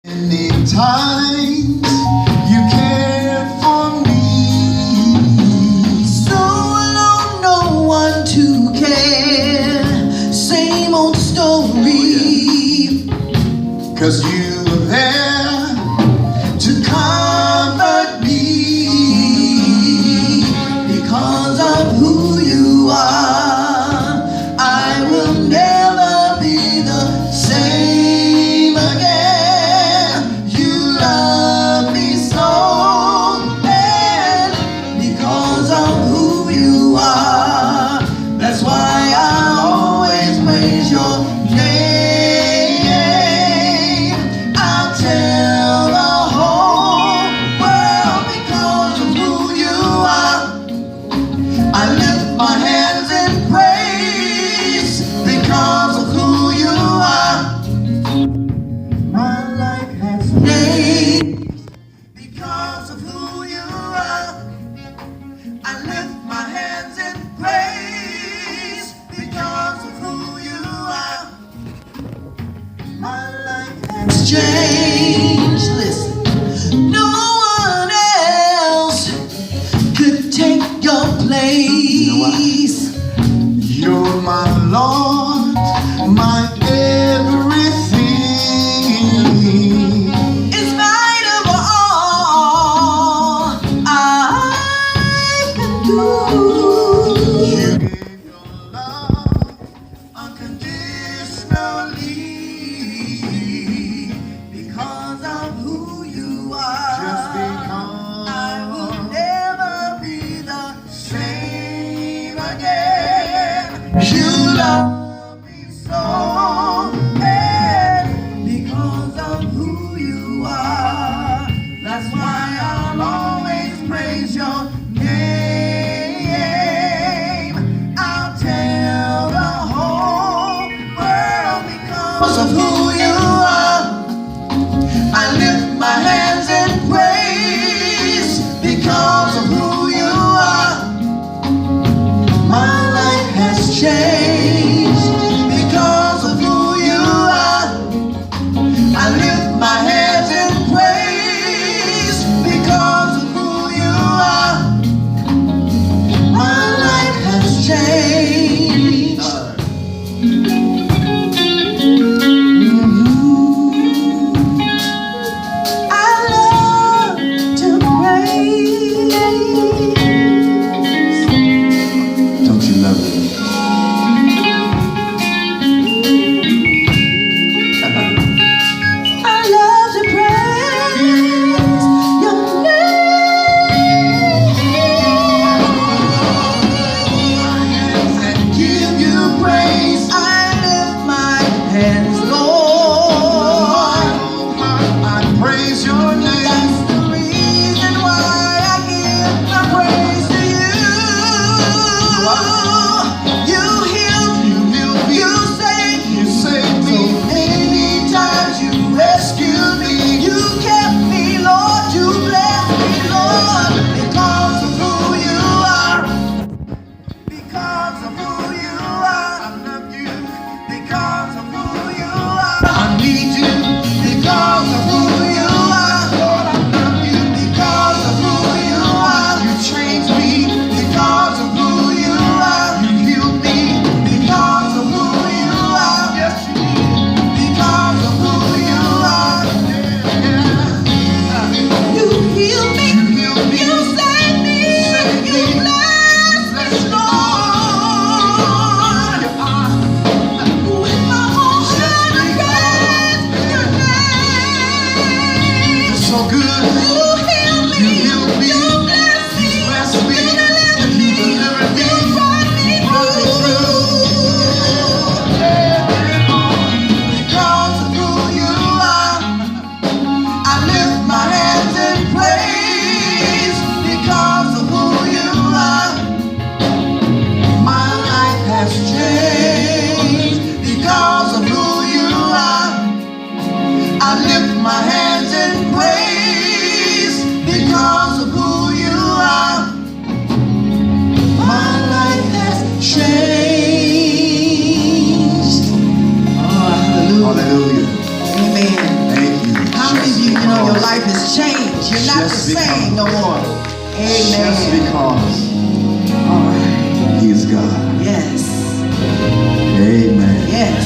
Many times you cared for me, so alone, no one to care. Same old story, 'cause you were there to comfort me because of who you are. I will never be the same again. That's why I always praise your name. I'll tell the whole world because of who you are. I lift my hands in praise because of who you are. My life has changed because of who you are. I lift my hands in praise because of who you are. My life has changed. Listen, no one else could take your place. You're my Lord, my everything. In spite of all I can do, you gave your love unconditionally because of who you are. Just because I will never be the same again. You love me so, and because of who you are, that's why I'll always praise your name. I'll tell the whole world because of who you are. I lift my hands in praise because of who you are. My life has changed because of who you are. I lift my hands in praise because of who you are. My life has changed. I love to praise. Don't you love it? I love to praise your name and give you praise. I lift my hands, Lord. I praise your name. That's the reason why I give my praise to you. You healed me, you saved me. So many times you rescued me, you kept me, Lord. You blessed me, Lord, because of who you are. Because of who you are, I love you. Because of who you are, I need you. Because of who you are, Lord, I love you. Because of who you are, you changed me. Because of who you are, you healed me. Because of who you are, yes you did. Because of who you are, you healed me. You saved me. You blessed me, Lord. With my whole heart I praise your name. So good. You healed me. You blessed me. You delivered me. You brought me through. Because of who you are, I lift my hands in praise. Because of who you are, my life has changed. Because of who you are, I lift my hands in praise. Because of who you are, my life has changed. Oh, hallelujah. Hallelujah. Amen. Thank you. How many changed. You're not the same no more. Amen. Just because All right. He's God. Yes. Amen. Yes.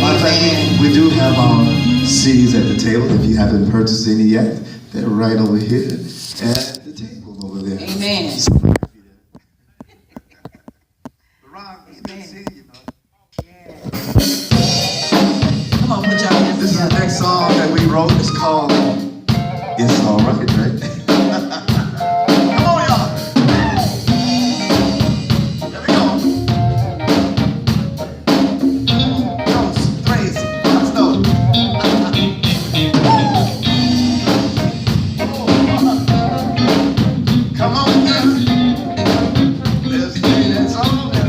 My friend, we do have our CDs at the table. If you haven't purchased any yet, they're right over here at the table over there. Amen. Ron, it's good seeing you, bud. Come on, put your hands This is the together. next song that we wrote. It's called It's Alright, right? Come on, y'all. Here we go. Jones, Tracy, let's go. Come on, now. Let's play that song now.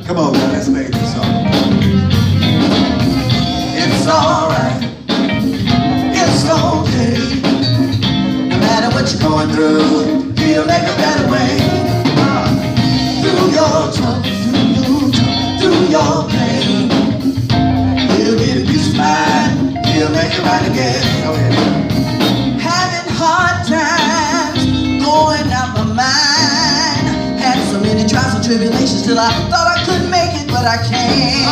Come on, now, let's make this song. It's alright. It's okay. No matter what you're going through, He'll make a better way. Through your trouble, through your pain, He'll give you peace of mind. He'll make it right again. Go ahead. Having hard times, going out my mind. Had so many trials and tribulations till I thought I couldn't make it, but I can.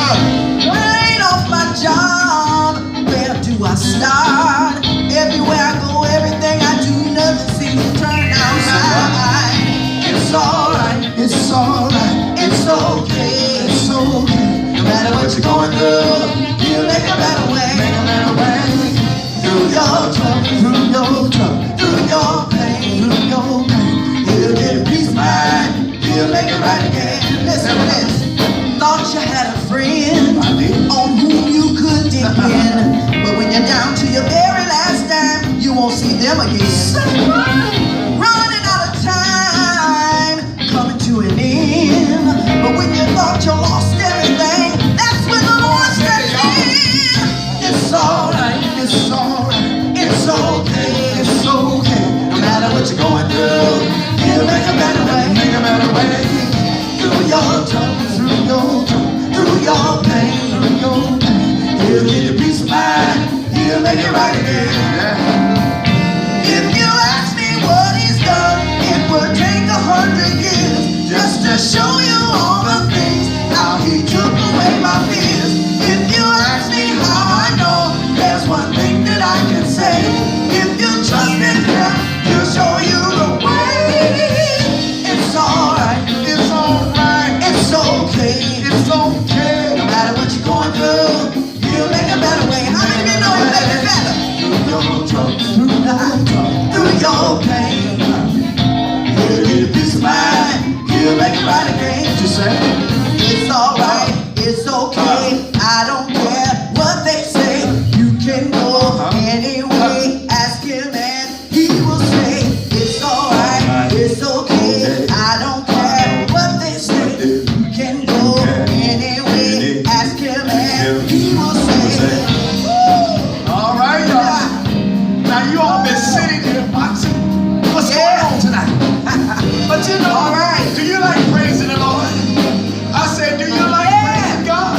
Laid off my job, where do I start? Everywhere I go, everything I do, nothing seems to turn out right. It's alright, It's alright. it's okay. It's okay. No matter what you're going through, He'll make a better way. Through your trouble, through your pain, He'll give you peace of mind. He'll make it right again. Listen to this. Thought you had a friend I did. on whom you could depend, but when you're down to your very last dime, you won't see them again. Running out of time, coming to an end. But when you thought you lost everything, that's when the Lord steps in. It's alright, It's alright. it's okay. It's okay. No matter what you're going through, He'll make a better way. Make a better way. Through your trouble, through your pain, He'll give you peace of mind. He'll make it right again. Yeah. If you ask me what He's done, it would take 100 years just to show you all the things, how He took away my fears. If you ask me how I know, there's one thing that I can say. If you trust in Him, He'll show you the way. It's alright, It's alright. it's okay. It's okay. No matter what you're going through, He'll make a better way. How many of you know He'll make it better? Through your trouble, through your pain, He'll give you peace of mind. He'll make it right again. What you say? It's alright, it's okay. I don't care what they say. You can go anyway. Ask Him and He will say, it's alright, it's okay. I don't care what they say. You can go anyway. Ask Him and He will say. All right, y'all. Now you all been sitting here watching. What's going on tonight? But you know, Alright. do you like praising the Lord? I said, do you like praising God?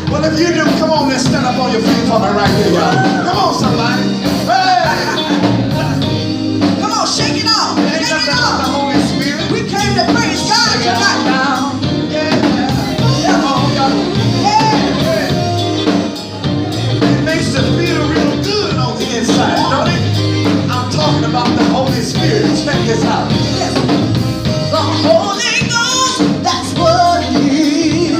Well, if you do, come on, let's stand up on your feet for me right here, y'all. Come on, somebody. Hey! Come on, shake it off. Ain't Shake nothing it but the off. Holy Spirit. We came to praise God Shake it tonight. down. Yeah. Come on, y'all. Yeah. It makes you feel real good on the inside, don't it? I'm talking about the Holy Spirit. Check this out. Yes. The Holy Ghost, that's what it is.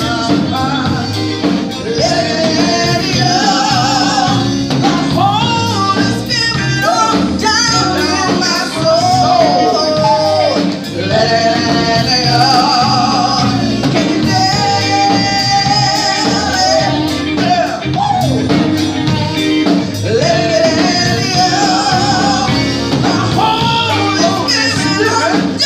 Let it out. The Holy Spirit, oh, down in my soul. Let it out. Can you dance? Woo. Let it out. The Holy Spirit.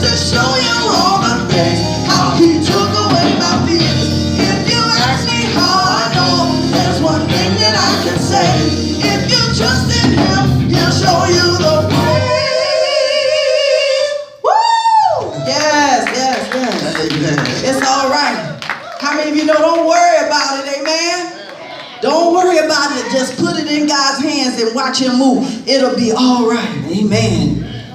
just to show you all the things, how he took away my fears. If you ask me how I know, there's one thing that I can say. If you trust in him, he'll show you the way. Woo! Yes, yes, yes. Amen. It's all right. How many of you know, don't worry about it, amen? Don't worry about it. Just put it in God's hands and watch him move. It'll be all right, amen.